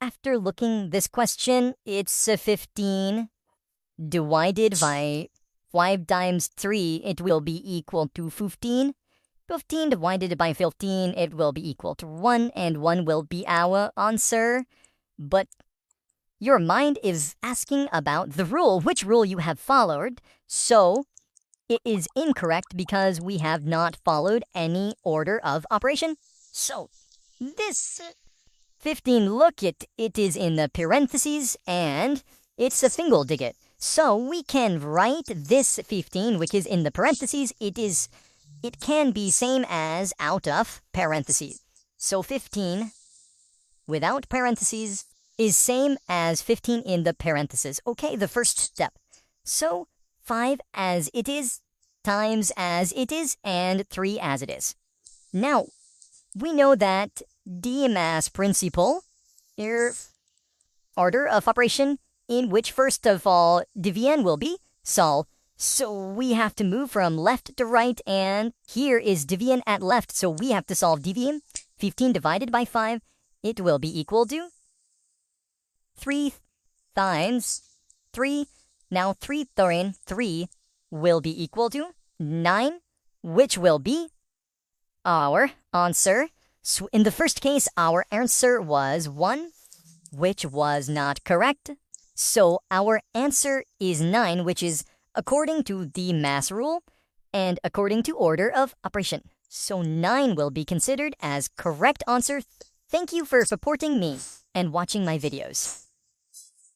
after looking this question, it's 15 divided by 5 times 3, it will be equal to 15. 15 divided by 15, it will be equal to 1, and 1 will be our answer. But your mind is asking about the rule, which rule you have followed. So it is incorrect because we have not followed any order of operation. So this 15, look, it is in the parentheses and it's a single digit. So we can write this 15, which is in the parentheses, it can be same as out of parentheses. So 15 without parentheses is same as 15 in the parentheses. Okay, the first step. So 5 as it is, times as it is, and 3 as it is. Now, we know that dmas principle, order of operation, in which first of all, division will be solve. So we have to move from left to right, and here is division at left, so we have to solve division. 15 divided by 5, it will be equal to 3 times 3. Now 3 times 3 will be equal to 9, which will be our answer. So in the first case, our answer was 1, which was not correct. So our answer is 9, which is according to the mass rule and according to order of operation. So 9 will be considered as correct answer. Thank you for supporting me and watching my videos.